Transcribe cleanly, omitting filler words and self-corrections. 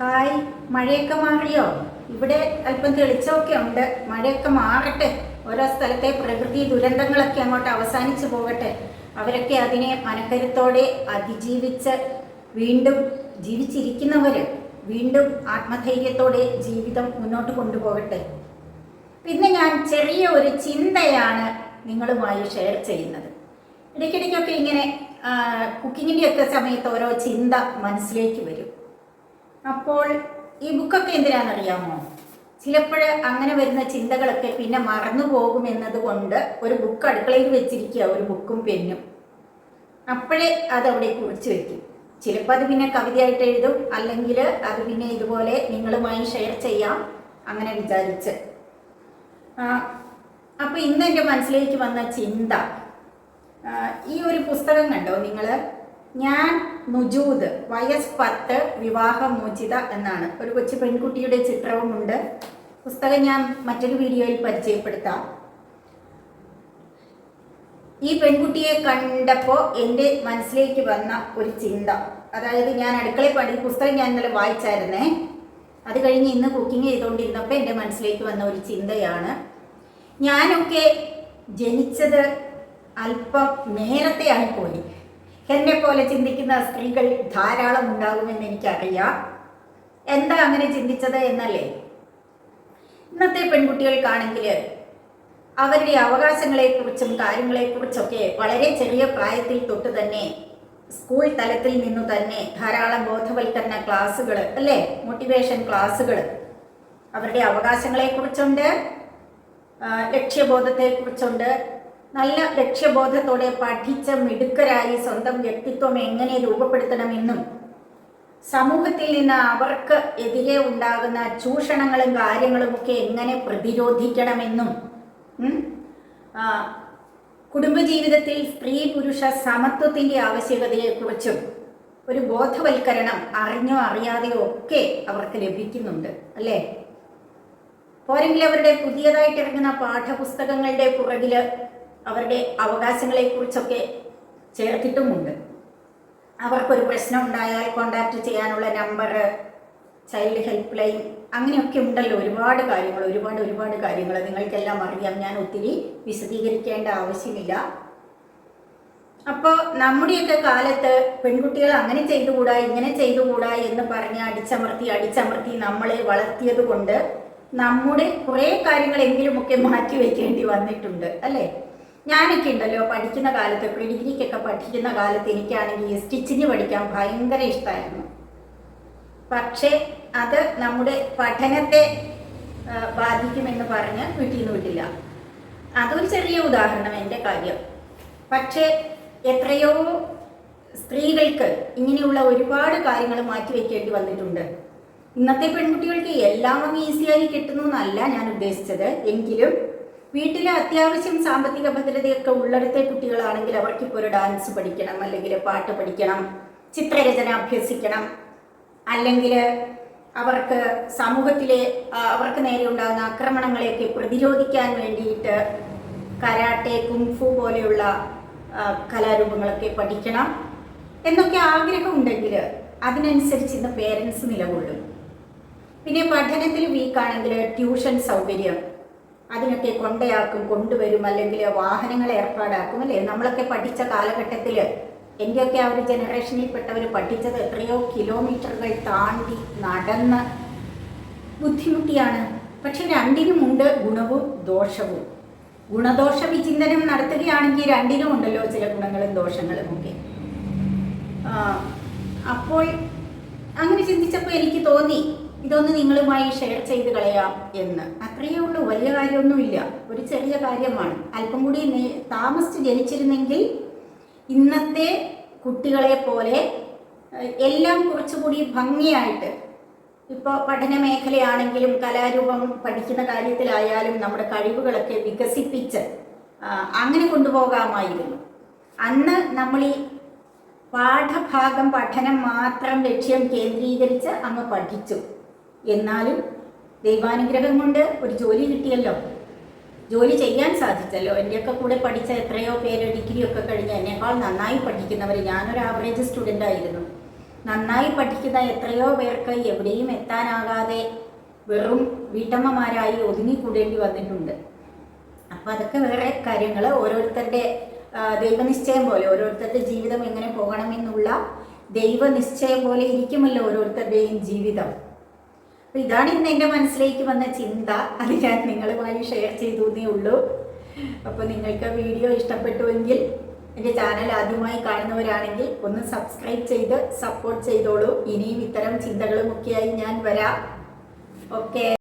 Hi, മഴയൊക്കെ മാറിയോ? ഇവിടെ അല്പം തെളിച്ചമൊക്കെ ഉണ്ട്. മഴയൊക്കെ മാറട്ടെ. ഓരോ സ്ഥലത്തെ പ്രകൃതി ദുരന്തങ്ങളൊക്കെ അങ്ങോട്ട് അവസാനിച്ചു പോകട്ടെ. അവരൊക്കെ അതിനെ മനക്കരുത്തോടെ അതിജീവിച്ച് വീണ്ടും ജീവിച്ചിരിക്കുന്നവർ വീണ്ടും ആത്മധൈര്യത്തോടെ ജീവിതം മുന്നോട്ട് കൊണ്ടുപോകട്ടെ. പിന്നെ ഞാൻ ചെറിയ ഒരു ചിന്തയാണ് നിങ്ങളുമായി ഷെയർ ചെയ്യുന്നത്. ഇടയ്ക്കിടയ്ക്കൊക്കെ ഇങ്ങനെ കുക്കിങ്ങിൻ്റെയൊക്കെ സമയത്ത് ഓരോ ചിന്ത മനസ്സിലേക്ക് വരും. അപ്പോൾ ഈ ബുക്കൊക്കെ എന്തിനാണെന്നറിയാമോ? ചിലപ്പോൾ അങ്ങനെ വരുന്ന ചിന്തകളൊക്കെ പിന്നെ മറന്നു പോകുമെന്നതുകൊണ്ട് ഒരു ബുക്ക് അടുക്കളയിൽ വെച്ചിരിക്കുക, ഒരു ബുക്കും പെന്നും. അപ്പോഴേ അതവിടെ കുറിച്ച് വയ്ക്കും. ചിലപ്പോൾ അത് പിന്നെ കവിതയായിട്ട് എഴുതും, അല്ലെങ്കിൽ അത് പിന്നെ ഇതുപോലെ നിങ്ങളുമായി ഷെയർ ചെയ്യാം, അങ്ങനെ വിചാരിച്ച്. അപ്പോൾ ഇന്ന് എൻ്റെ മനസ്സിലേക്ക് വന്ന ചിന്ത, ഈ ഒരു പുസ്തകം കണ്ടോ നിങ്ങൾ? ഞാൻ നുജൂദ്, വയസ്സ് 10, വിവാഹമോചിത എന്നാണ്. ഒരു കൊച്ചു പെൺകുട്ടിയുടെ ചിത്രവുമുണ്ട്. പുസ്തകം ഞാൻ മറ്റൊരു വീഡിയോയിൽ പരിചയപ്പെടുത്താം. ഈ പെൺകുട്ടിയെ കണ്ടപ്പോൾ എൻ്റെ മനസ്സിലേക്ക് വന്ന ഒരു ചിന്ത, അതായത് ഞാൻ അടുക്കളയിൽ പുസ്തകം ഞാൻ ഇന്നലെ വായിച്ചായിരുന്നേ. അത് കഴിഞ്ഞ് ഇന്ന് കുക്കിംഗ് ചെയ്തുകൊണ്ടിരുന്നപ്പോൾ എൻ്റെ മനസ്സിലേക്ക് വന്ന ഒരു ചിന്തയാണ്, ഞാനൊക്കെ ജനിച്ചത് അല്പം നേരത്തെ ആയിപ്പോയി. എന്നെ പോലെ ചിന്തിക്കുന്ന സ്ത്രീകൾ ധാരാളം ഉണ്ടാകുമെന്ന് എനിക്കറിയാം. എന്താ അങ്ങനെ ചിന്തിച്ചത് എന്നല്ലേ? ഇന്നത്തെ പെൺകുട്ടികൾക്കാണെങ്കിൽ അവരുടെ അവകാശങ്ങളെക്കുറിച്ചും കാര്യങ്ങളെക്കുറിച്ചൊക്കെ വളരെ ചെറിയ പ്രായത്തിൽ തൊട്ട് തന്നെ സ്കൂൾ തലത്തിൽ നിന്നു തന്നെ ധാരാളം ബോധവൽക്കരണ ക്ലാസ്സുകൾ, അല്ലേ, മോട്ടിവേഷൻ ക്ലാസ്സുകൾ അവരുടെ അവകാശങ്ങളെക്കുറിച്ചുണ്ട്, ലക്ഷ്യബോധത്തെക്കുറിച്ചുണ്ട്. നല്ല ലക്ഷ്യബോധത്തോടെ പഠിച്ച മിടുക്കരായി സ്വന്തം വ്യക്തിത്വം എങ്ങനെ രൂപപ്പെടുത്തണമെന്നും സമൂഹത്തിൽ നിന്ന് അവർക്ക് എതിരെ ഉണ്ടാകുന്ന ചൂഷണങ്ങളും കാര്യങ്ങളുമൊക്കെ എങ്ങനെ പ്രതിരോധിക്കണമെന്നും കുടുംബജീവിതത്തിൽ സ്ത്രീ പുരുഷ സമത്വത്തിൻ്റെ ആവശ്യകതയെക്കുറിച്ചും ഒരു ബോധവൽക്കരണം അറിഞ്ഞോ അറിയാതെയോ ഒക്കെ അവർക്ക് ലഭിക്കുന്നുണ്ട്, അല്ലേ? പോരെങ്കിൽ അവരുടെ പുതിയതായിട്ട് ഇറങ്ങുന്ന പാഠപുസ്തകങ്ങളുടെ പുറകിൽ അവരുടെ അവകാശങ്ങളെക്കുറിച്ചൊക്കെ ചേർത്തിട്ടുമുണ്ട്. അവർക്കൊരു പ്രശ്നം ഉണ്ടായാൽ കോണ്ടാക്ട് ചെയ്യാനുള്ള നമ്പർ, ചൈൽഡ് ഹെൽപ്പ് ലൈൻ, അങ്ങനെയൊക്കെ ഉണ്ടല്ലോ. ഒരുപാട് കാര്യങ്ങൾ നിങ്ങൾക്കെല്ലാം അറിയാം. ഞാൻ ഒത്തിരി വിശദീകരിക്കേണ്ട ആവശ്യമില്ല. അപ്പോൾ നമ്മുടെയൊക്കെ കാലത്ത് പെൺകുട്ടികൾ അങ്ങനെ ചെയ്തുകൂടാ ഇങ്ങനെ ചെയ്തുകൂടാ എന്ന് പറഞ്ഞ് അടിച്ചമർത്തി നമ്മളെ വളർത്തിയത് കൊണ്ട് നമ്മുടെ കുറേ കാര്യങ്ങളെങ്കിലുമൊക്കെ മാറ്റി വയ്ക്കേണ്ടി വന്നിട്ടുണ്ട്, അല്ലേ? ഞാനൊക്കെ ഉണ്ടല്ലോ പഠിക്കുന്ന കാലത്ത്, പ്രീ ഡിഗ്രിക്കൊക്കെ പഠിക്കുന്ന കാലത്ത് എനിക്കാണെങ്കിൽ സ്റ്റിച്ചിങ് പഠിക്കാൻ ഭയങ്കര ഇഷ്ടമായിരുന്നു. പക്ഷേ അത് നമ്മുടെ പഠനത്തെ ബാധിക്കുമെന്ന് പറഞ്ഞ് വീട്ടിൽ നിന്ന് വിട്ടില്ല. അതൊരു ചെറിയ ഉദാഹരണം, എൻ്റെ കാര്യം. പക്ഷേ എത്രയോ സ്ത്രീകൾക്ക് ഇങ്ങനെയുള്ള ഒരുപാട് കാര്യങ്ങൾ മാറ്റി വയ്ക്കേണ്ടി വന്നിട്ടുണ്ട്. ഇന്നത്തെ പെൺകുട്ടികൾക്ക് എല്ലാം അങ്ങ് ഈസിയായി കിട്ടുന്നു എന്നല്ല ഞാൻ ഉദ്ദേശിച്ചത്. എങ്കിലും വീട്ടിൽ അത്യാവശ്യം സാമ്പത്തിക ഭദ്രതയൊക്കെ ഉള്ളിടത്തെ കുട്ടികളാണെങ്കിൽ അവർക്കിപ്പോൾ ഒരു ഡാൻസ് പഠിക്കണം, അല്ലെങ്കിൽ പാട്ട് പഠിക്കണം, ചിത്രരചന അഭ്യസിക്കണം, അല്ലെങ്കിൽ അവർക്ക് സമൂഹത്തിലെ അവർക്ക് നേരെ ഉണ്ടാകുന്ന ആക്രമണങ്ങളെയൊക്കെ പ്രതിരോധിക്കാൻ വേണ്ടിയിട്ട് കരാട്ടെ, കുങ്ഫു പോലെയുള്ള കലാരൂപങ്ങളൊക്കെ പഠിക്കണം എന്നൊക്കെ ആഗ്രഹമുണ്ടെങ്കിൽ അതിനനുസരിച്ച് ഇന്ന് പേരൻസ് നിലകൊള്ളും. പിന്നെ പഠനത്തിൽ വീക്കാണെങ്കിൽ ട്യൂഷൻ സൗകര്യം, അതിനൊക്കെ കൊണ്ടുവരും, അല്ലെങ്കിൽ വാഹനങ്ങൾ ഏർപ്പാടാക്കും, അല്ലേ? നമ്മളൊക്കെ പഠിച്ച കാലഘട്ടത്തിൽ, എൻ്റെയൊക്കെ ആ ഒരു ജനറേഷനിൽപ്പെട്ടവർ പഠിച്ചത് എത്രയോ കിലോമീറ്ററുകൾ താണ്ടി നടന്ന് ബുദ്ധിമുട്ടിയാണ്. പക്ഷെ രണ്ടിനുമുണ്ട് ഗുണവും ദോഷവും. ഗുണദോഷ വിചിന്തനം നടത്തുകയാണെങ്കിൽ രണ്ടിനും ഉണ്ടല്ലോ ചില ഗുണങ്ങളും ദോഷങ്ങളും ഒക്കെ. അപ്പോൾ അങ്ങനെ ചിന്തിച്ചപ്പോൾ എനിക്ക് തോന്നി ഇതൊന്ന് നിങ്ങളുമായി ഷെയർ ചെയ്ത് കളയാം എന്ന്. അത്രയേ ഉള്ളൂ, വലിയ കാര്യമൊന്നുമില്ല, ഒരു ചെറിയ കാര്യമാണ്. അല്പം കൂടി താമസിച്ച് ജനിച്ചിരുന്നെങ്കിൽ ഇന്നത്തെ കുട്ടികളെ പോലെ എല്ലാം കുറച്ചുകൂടി ഭംഗിയായിട്ട്, ഇപ്പോൾ പഠന മേഖലയാണെങ്കിലും കലാരൂപം പഠിക്കുന്ന കാര്യത്തിലായാലും നമ്മുടെ കഴിവുകളൊക്കെ വികസിപ്പിച്ച് അങ്ങനെ കൊണ്ടുപോകാമായിരുന്നു. അന്ന് നമ്മൾ ഈ പഠനം മാത്രം ലക്ഷ്യം കേന്ദ്രീകരിച്ച് അങ്ങ് പഠിച്ചു. എന്നാലും ദൈവാനുഗ്രഹം കൊണ്ട് ഒരു ജോലി കിട്ടിയല്ലോ, ജോലി ചെയ്യാൻ സാധിച്ചല്ലോ. എൻ്റെയൊക്കെ കൂടെ പഠിച്ച എത്രയോ പേര് ഡിഗ്രിയൊക്കെ കഴിഞ്ഞ് എന്നേക്കാൾ നന്നായി പഠിക്കുന്നവർ, ഞാനൊരു ആവറേജ് സ്റ്റുഡൻ്റ് ആയിരുന്നു. നന്നായി പഠിക്കുന്ന എത്രയോ പേർക്ക് എവിടെയും എത്താനാകാതെ വെറും വീട്ടമ്മമാരായി ഒതുങ്ങിക്കൂടേണ്ടി വന്നിട്ടുണ്ട്. അപ്പോൾ അതൊക്കെ വേറെ കാര്യങ്ങൾ. ഓരോരുത്തരുടെ ദൈവനിശ്ചയം പോലെ, ഓരോരുത്തരുടെ ജീവിതം എങ്ങനെ പോകണമെന്നുള്ള ദൈവനിശ്ചയം പോലെ ഇരിക്കുമല്ലോ ഓരോരുത്തരുടെയും ജീവിതം. അപ്പോൾ ഇതാണ് ഇന്ന് എൻ്റെ മനസ്സിലേക്ക് വന്ന ചിന്ത. അത് ഞാൻ നിങ്ങളുമായി ഷെയർ ചെയ്തു എന്നേ ഉള്ളൂ. അപ്പോൾ നിങ്ങൾക്ക് വീഡിയോ ഇഷ്ടപ്പെട്ടുവെങ്കിൽ എൻ്റെ ചാനൽ ആദ്യമായി കാണുന്നവരാണെങ്കിൽ ഒന്ന് സബ്സ്ക്രൈബ് ചെയ്ത് സപ്പോർട്ട് ചെയ്തോളൂ. ഇനിയും ഇത്തരം ചിന്തകളുമൊക്കെയായി ഞാൻ വരാം. ഓക്കെ.